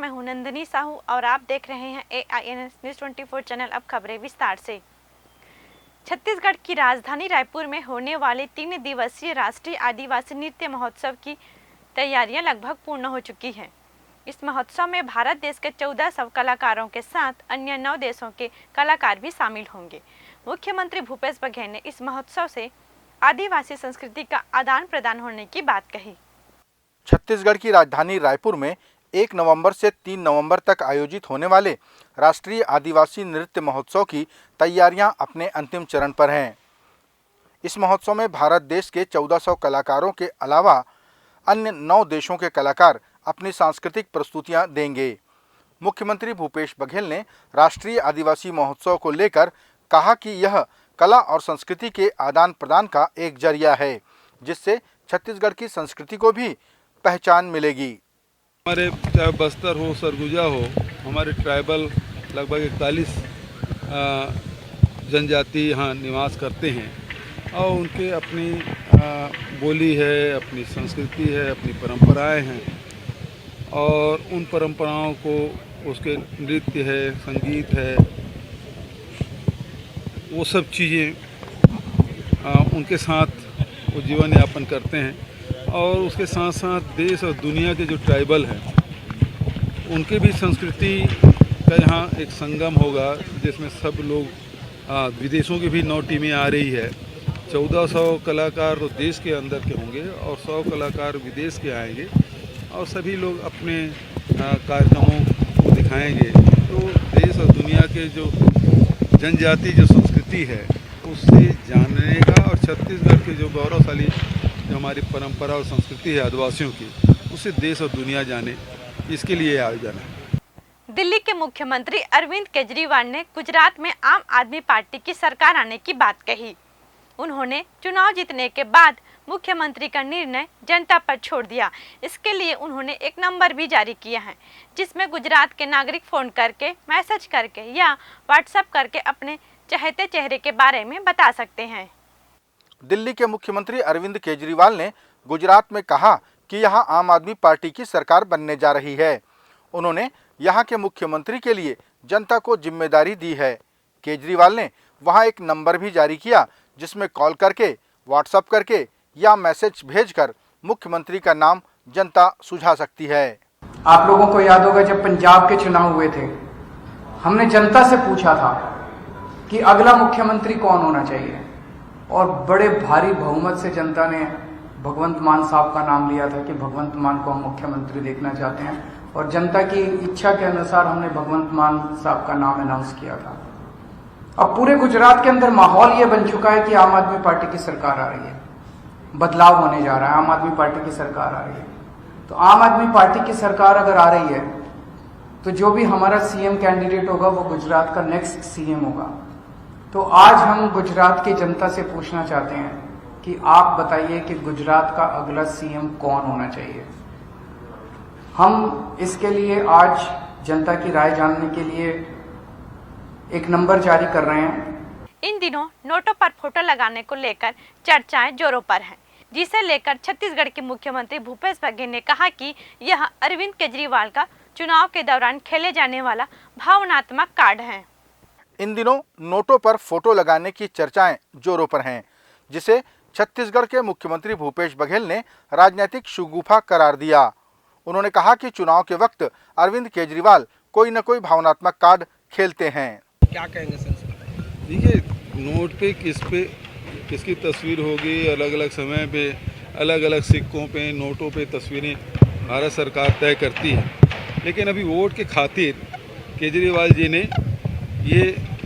मैं हूं नंदिनी साहू और आप देख रहे हैं AINS न्यूज़ 24 चैनल। अब खबरें विस्तार से। छत्तीसगढ़ की राजधानी रायपुर में होने वाले 3 दिवसीय राष्ट्रीय आदिवासी नृत्य महोत्सव की तैयारियां लगभग पूर्ण हो चुकी हैं। इस महोत्सव में भारत देश के 1400 कलाकारों के साथ अन्य 9 देशों के कलाकार भी शामिल होंगे। मुख्यमंत्री भूपेश बघेल ने इस महोत्सव से आदिवासी संस्कृति का आदान प्रदान होने की बात कही। छत्तीसगढ़ की राजधानी रायपुर में 1 नवंबर से 3 नवंबर तक आयोजित होने वाले राष्ट्रीय आदिवासी नृत्य महोत्सव की तैयारियां अपने अंतिम चरण पर हैं। इस महोत्सव में भारत देश के 1400 कलाकारों के अलावा अन्य 9 देशों के कलाकार अपनी सांस्कृतिक प्रस्तुतियां देंगे। मुख्यमंत्री भूपेश बघेल ने राष्ट्रीय आदिवासी महोत्सव को लेकर कहा कि यह कला और संस्कृति के आदान प्रदान का एक जरिया है, जिससे छत्तीसगढ़ की संस्कृति को भी पहचान मिलेगी। हमारे चाहे बस्तर हो, सरगुजा हो, हमारे ट्राइबल लगभग 41 जनजाति यहाँ निवास करते हैं और उनके अपनी बोली है, अपनी संस्कृति है, अपनी परंपराएं हैं और उन परंपराओं को उसके नृत्य है, संगीत है, वो सब चीज़ें उनके साथ वो जीवन यापन करते हैं। और उसके साथ साथ देश और दुनिया के जो ट्राइबल हैं उनके भी संस्कृति का यहाँ एक संगम होगा, जिसमें सब लोग विदेशों की भी 9 टीमें आ रही है। 1400 कलाकार तो देश के अंदर के होंगे और 100 कलाकार विदेश के आएंगे और सभी लोग अपने कार्यक्रमों को दिखाएंगे। तो देश और दुनिया के जो जनजाति जो संस्कृति है उससे जानने का और छत्तीसगढ़ के जो गौरवशाली जो हमारी परंपरा और संस्कृति है आदिवासियों की, उसे देश और दुनिया जाने, इसके लिए आयोजन है। दिल्ली के मुख्यमंत्री अरविंद केजरीवाल ने गुजरात में आम आदमी पार्टी की सरकार आने की बात कही। उन्होंने चुनाव जीतने के बाद मुख्यमंत्री का निर्णय जनता पर छोड़ दिया। इसके लिए उन्होंने एक नंबर भी जारी किया है, जिसमें गुजरात के नागरिक फोन करके, मैसेज करके या व्हाट्सएप करके अपने चहेते चेहरे के बारे में बता सकते हैं। दिल्ली के मुख्यमंत्री अरविंद केजरीवाल ने गुजरात में कहा कि यहां आम आदमी पार्टी की सरकार बनने जा रही है। उन्होंने यहां के मुख्यमंत्री के लिए जनता को जिम्मेदारी दी है। केजरीवाल ने वहां एक नंबर भी जारी किया, जिसमें कॉल करके, व्हाट्सएप करके या मैसेज भेजकर मुख्यमंत्री का नाम जनता सुझा सकती है। आप लोगों को याद होगा जब पंजाब के चुनाव हुए थे, हमने जनता से पूछा था कि अगला मुख्यमंत्री कौन होना चाहिए और बड़े भारी बहुमत से जनता ने भगवंत मान साहब का नाम लिया था कि भगवंत मान को हम मुख्यमंत्री देखना चाहते हैं और जनता की इच्छा के अनुसार हमने भगवंत मान साहब का नाम अनाउंस किया था। अब पूरे गुजरात के अंदर माहौल ये बन चुका है कि आम आदमी पार्टी की सरकार आ रही है, बदलाव होने जा रहा है, आम आदमी पार्टी की सरकार आ रही है। तो आम आदमी पार्टी की सरकार अगर आ रही है तो जो भी हमारा सीएम कैंडिडेट होगा वो गुजरात का नेक्स्ट सीएम होगा। तो आज हम गुजरात की जनता से पूछना चाहते हैं कि आप बताइए कि गुजरात का अगला सीएम कौन होना चाहिए। हम इसके लिए आज जनता की राय जानने के लिए एक नंबर जारी कर रहे हैं। इन दिनों नोटों पर फोटो लगाने को लेकर चर्चाएं जोरों पर हैं, जिसे लेकर छत्तीसगढ़ के मुख्यमंत्री भूपेश बघेल ने कहा कि यह अरविंद केजरीवाल का चुनाव के दौरान खेले जाने वाला भावनात्मक कार्ड है। इन दिनों नोटों पर फोटो लगाने की चर्चाएं जोरों पर हैं, जिसे छत्तीसगढ़ के मुख्यमंत्री भूपेश बघेल ने राजनीतिक शगुफा करार दिया। उन्होंने कहा कि चुनाव के वक्त अरविंद केजरीवाल कोई न कोई भावनात्मक कार्ड खेलते हैं। क्या कहेंगे सर? देखिए, नोट पे किसकी तस्वीर होगी, अलग अलग समय पे अलग अलग सिक्कों पे, नोटों पे तस्वीरें भारत सरकार तय करती है। लेकिन अभी वोट के खातिर केजरीवाल जी ने ये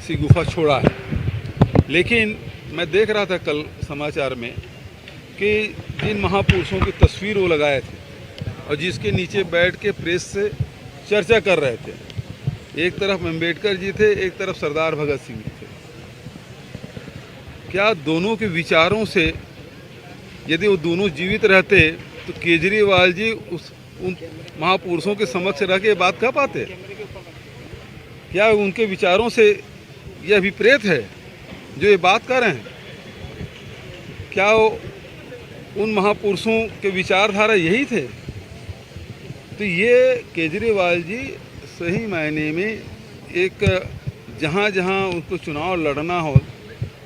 शगुफा छोड़ा है। लेकिन मैं देख रहा था कल समाचार में कि जिन महापुरुषों की तस्वीर वो लगाए थे और जिसके नीचे बैठ के प्रेस से चर्चा कर रहे थे, एक तरफ अम्बेडकर जी थे, एक तरफ सरदार भगत सिंह जी थे। क्या दोनों के विचारों से यदि वो दोनों जीवित रहते तो केजरीवाल जी उन महापुरुषों के समक्ष रह के बात कह पाते? क्या उनके विचारों से यह अभिप्रेत है जो ये बात कर रहे हैं? क्या उन महापुरुषों के विचारधारा यही थे? तो ये केजरीवाल जी सही मायने में एक जहाँ जहाँ उनको चुनाव लड़ना हो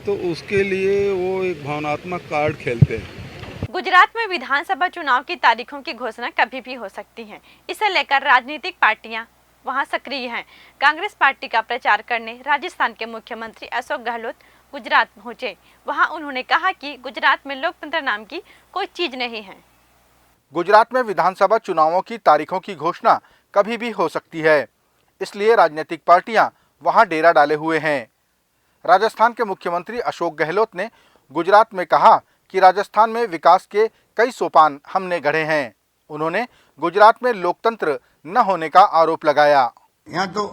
तो उसके लिए वो एक भावनात्मक कार्ड खेलते हैं। गुजरात में विधानसभा चुनाव की तारीखों की घोषणा कभी भी हो सकती है। इसे लेकर राजनीतिक पार्टियां वहां सक्रिय हैं। कांग्रेस पार्टी का प्रचार करने राजस्थान के मुख्यमंत्री अशोक गहलोत गुजरात पहुंचे। वहां उन्होंने कहा कि गुजरात में लोकतंत्र नाम की कोई चीज नहीं है। गुजरात में विधानसभा चुनावों की तारीखों की घोषणा कभी भी हो सकती है, इसलिए राजनीतिक पार्टियां वहां डेरा डाले हुए हैं। राजस्थान के मुख्यमंत्री अशोक गहलोत ने गुजरात में कहा कि राजस्थान में विकास के कई सोपान हमने गढ़े हैं। उन्होंने गुजरात में लोकतंत्र न होने का आरोप लगाया। यहाँ तो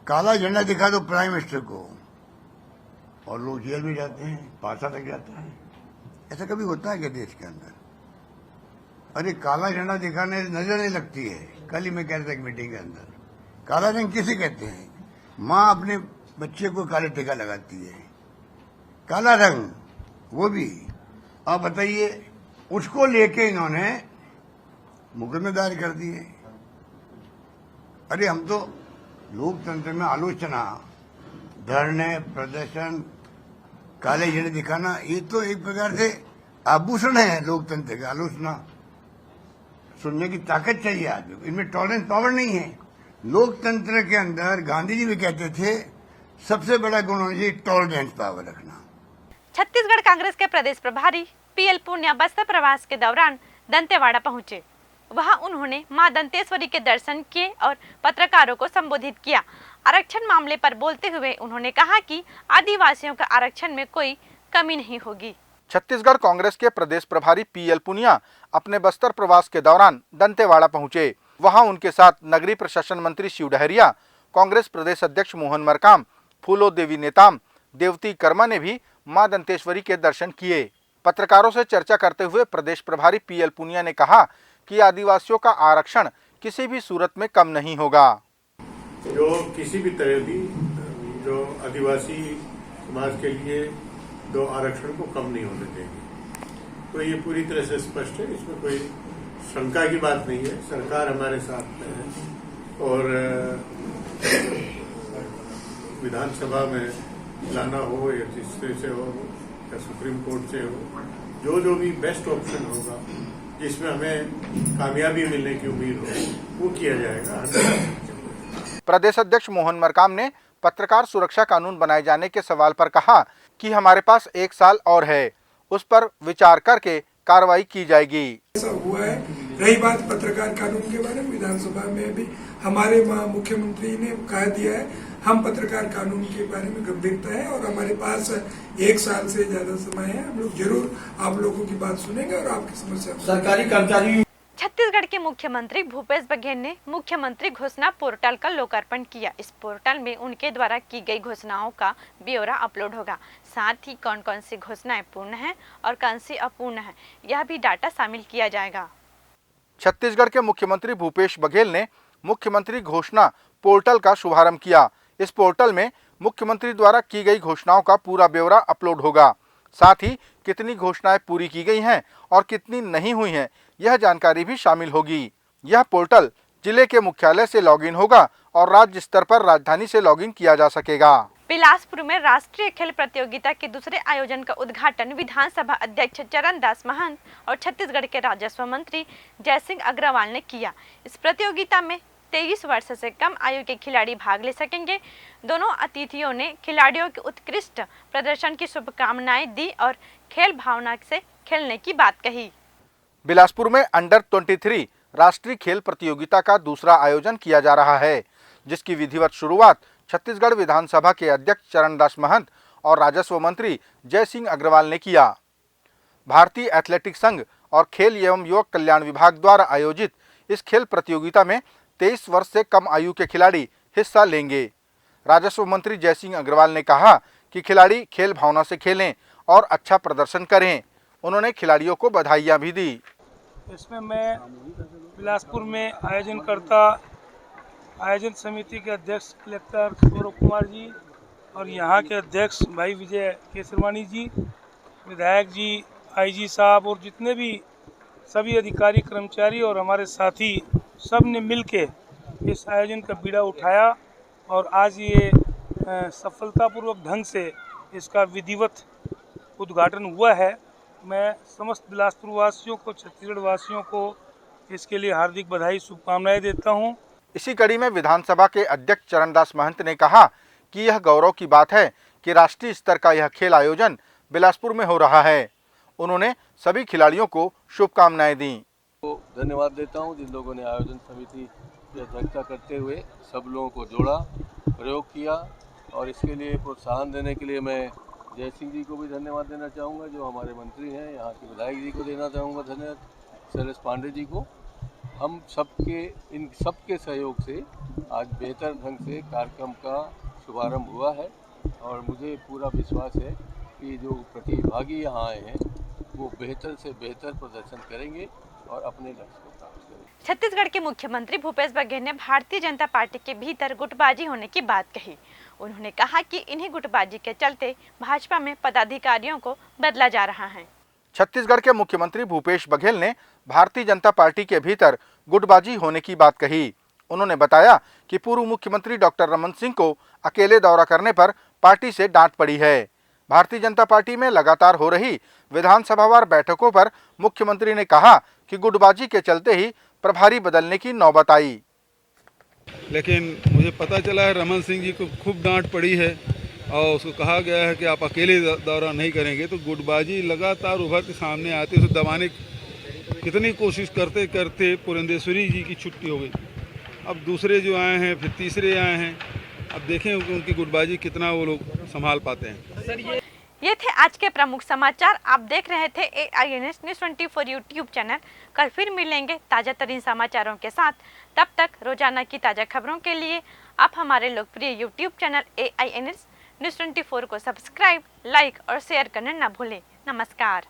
काला झंडा दिखा दो प्राइम मिनिस्टर को और लोग जेल भी जाते हैं, पासा लग जाता है। ऐसा कभी होता है क्या देश के अंदर? अरे काला झंडा दिखाने नजर नहीं लगती है। कल ही मैं कह रहा था एक मीटिंग के अंदर, काला रंग किसे कहते हैं? माँ अपने बच्चे को काले टीका लगाती है, काला रंग वो भी। आप बताइए, उसको लेके इन्होंने मुकदमे दायर कर दिए। अरे हम तो लोकतंत्र में आलोचना, धरने, प्रदर्शन, काले झंडे दिखाना, ये तो एक प्रकार से आभूषण है लोकतंत्र का। आलोचना सुनने की ताकत चाहिए आदमी को, इनमें टॉलरेंस पावर नहीं है। लोकतंत्र के अंदर गांधी जी भी कहते थे सबसे बड़ा गुण होना चाहिए टॉलरेंस पावर रखना। छत्तीसगढ़ कांग्रेस के प्रदेश प्रभारी पीएल पुनिया बस्तर प्रवास के दौरान दंतेवाड़ा पहुंचे। वहां उन्होंने मां दंतेश्वरी के दर्शन किए और पत्रकारों को संबोधित किया। आरक्षण मामले पर बोलते हुए उन्होंने कहा कि आदिवासियों का आरक्षण में कोई कमी नहीं होगी। छत्तीसगढ़ कांग्रेस के प्रदेश प्रभारी पीएल पुनिया अपने बस्तर प्रवास के दौरान दंतेवाड़ा पहुंचे। वहां उनके साथ नगरीय प्रशासन मंत्री शिव डहरिया, कांग्रेस प्रदेश अध्यक्ष मोहन मरकाम, फूलो देवी नेताम, देवती कर्मा ने भी मां दंतेश्वरी के दर्शन किए। पत्रकारों से चर्चा करते हुए प्रदेश प्रभारी पीएल पुनिया ने कहा कि आदिवासियों का आरक्षण किसी भी सूरत में कम नहीं होगा। जो किसी भी तरह भी जो आदिवासी समाज के लिए जो आरक्षण को कम नहीं होने देंगे, तो ये पूरी तरह से स्पष्ट है। इसमें कोई शंका की बात नहीं है। सरकार हमारे साथ में है और विधानसभा में लाना हो या जिससे से हो या सुप्रीम कोर्ट से हो, जो भी बेस्ट ऑप्शन होगा, जिसमें हमें कामयाबी मिलने की उम्मीद हो, वो किया जाएगा। प्रदेश अध्यक्ष मोहन मरकाम ने पत्रकार सुरक्षा कानून बनाए जाने के सवाल पर कहा कि हमारे पास 1 साल और है, उस पर विचार करके कार्रवाई की जाएगी। ऐसा हुआ है। रही बात पत्रकार कानून के बारे में, विधानसभा में भी हमारे मुख्यमंत्री ने कह दिया है, हम पत्रकार कानून के बारे में गंभीरता है और हमारे पास 1 साल से ज्यादा समय है। हम लोग जरूर आप लोगों की बात सुनेंगे और आपकी समस्या सरकारी कर्मचारी। छत्तीसगढ़ के मुख्यमंत्री भूपेश बघेल ने मुख्यमंत्री घोषणा पोर्टल का लोकार्पण किया। इस पोर्टल में उनके द्वारा की गई घोषणाओं का ब्यौरा अपलोड होगा। साथ ही कौन कौन सी घोषणाएं पूर्ण हैं और कौन सी अपूर्ण हैं, यह भी डाटा शामिल किया जाएगा। छत्तीसगढ़ के मुख्यमंत्री भूपेश बघेल ने मुख्यमंत्री घोषणा पोर्टल का शुभारंभ किया। इस पोर्टल में मुख्यमंत्री द्वारा की गई घोषणाओं का पूरा ब्यौरा अपलोड होगा। साथ ही कितनी घोषणाएं पूरी की गई हैं और कितनी नहीं हुई हैं, यह जानकारी भी शामिल होगी। यह पोर्टल जिले के मुख्यालय से लॉगिन होगा और राज्य स्तर पर राजधानी से लॉगिन किया जा सकेगा। बिलासपुर में राष्ट्रीय खेल प्रतियोगिता के दूसरे आयोजन का उद्घाटन विधानसभा अध्यक्ष चरण दास महंत और छत्तीसगढ़ के राजस्व मंत्री जयसिंह अग्रवाल ने किया। इस प्रतियोगिता में 23 वर्ष से कम आयु के खिलाड़ी भाग ले सकेंगे। दोनों अतिथियों ने खिलाड़ियों के उत्कृष्ट प्रदर्शन की शुभकामनाएं दी और खेल भावना से खेलने की बात कही। बिलासपुर में अंडर 23 राष्ट्रीय खेल प्रतियोगिता का दूसरा आयोजन किया जा रहा है, जिसकी विधिवत शुरुआत छत्तीसगढ़ विधानसभा के अध्यक्ष चरणदास महंत और राजस्व मंत्री जयसिंह अग्रवाल ने किया। भारतीय एथलेटिक्स संघ और खेल एवं युवक कल्याण विभाग द्वारा आयोजित इस खेल प्रतियोगिता में 23 वर्ष से कम आयु के खिलाड़ी हिस्सा लेंगे। राजस्व मंत्री जयसिंह अग्रवाल ने कहा कि खिलाड़ी खेल भावना से खेलें और अच्छा प्रदर्शन करें। उन्होंने खिलाड़ियों को बधाइयां भी दी। इसमें मैं बिलासपुर में आयोजन समिति के अध्यक्ष कलेक्टर गौरव कुमार जी और यहाँ के अध्यक्ष भाई विजय केसरवानी जी, विधायक जी, आईजी साहब और जितने भी सभी अधिकारी कर्मचारी और हमारे साथी सब ने मिल के इस आयोजन का बीड़ा उठाया और आज ये सफलतापूर्वक ढंग से इसका विधिवत उद्घाटन हुआ है। मैं समस्त बिलासपुर वासियों को, छत्तीसगढ़ वासियों को इसके लिए हार्दिक बधाई, शुभकामनाएं देता हूं। इसी कड़ी में विधानसभा के अध्यक्ष चरणदास महंत ने कहा कि यह गौरव की बात है कि राष्ट्रीय स्तर का यह खेल आयोजन बिलासपुर में हो रहा है। उन्होंने सभी खिलाड़ियों को शुभकामनाएं दी। तो धन्यवाद देता हूं जिन लोगों ने आयोजन समिति की अध्यक्षता करते हुए सब लोगों को जोड़ा, प्रयोग किया, और इसके लिए प्रोत्साहन देने के लिए मैं जय सिंह जी को भी धन्यवाद देना चाहूँगा, जो हमारे मंत्री हैं, यहाँ के विधायक जी को देना चाहूँगा धन्यवाद, शैलेश पांडे जी को। हम सबके इन सबके सहयोग से आज बेहतर ढंग से कार्यक्रम का शुभारंभ हुआ है और मुझे पूरा विश्वास है कि जो प्रतिभागी यहाँ आए हैं वो बेहतर से बेहतर प्रदर्शन करेंगे और अपने लक्ष्य को प्राप्त करेंगे। छत्तीसगढ़ के मुख्यमंत्री भूपेश बघेल ने भारतीय जनता पार्टी के भीतर गुटबाजी होने की बात कही। उन्होंने कहा कि इन्हीं गुटबाजी के चलते भाजपा में पदाधिकारियों को बदला जा रहा है। छत्तीसगढ़ के मुख्यमंत्री भूपेश बघेल ने भारतीय जनता पार्टी के भीतर गुटबाजी होने की बात कही। उन्होंने बताया कि पूर्व मुख्यमंत्री डॉक्टर रमन सिंह को अकेले दौरा करने पर पार्टी से डांट पड़ी है। भारतीय जनता पार्टी में लगातार हो रही विधानसभावार बैठकों पर मुख्यमंत्री ने कहा कि गुटबाजी के चलते ही प्रभारी बदलने की नौबत आई। लेकिन मुझे पता चला है रमन सिंह जी को खूब डांट पड़ी है और उसको कहा गया है कि आप अकेले दौरा नहीं करेंगे। तो गुटबाजी लगातार उभर के सामने आती, उसे दबाने कितनी कोशिश करते करते पुरंदेश्वरी जी की छुट्टी हो गई। अब दूसरे जो आए हैं, फिर तीसरे आए हैं। अब देखें उनकी गुटबाजी कितना वो लोग संभाल पाते हैं। ये थे आज के प्रमुख समाचार। आप देख रहे थे AINS News 24 यूट्यूब चैनल। कल फिर मिलेंगे ताज़ा तरीन समाचारों के साथ। तब तक रोजाना की ताज़ा खबरों के लिए आप हमारे लोकप्रिय यूट्यूब चैनल AINS News 24 को सब्सक्राइब, लाइक और शेयर करना न भूलें। नमस्कार।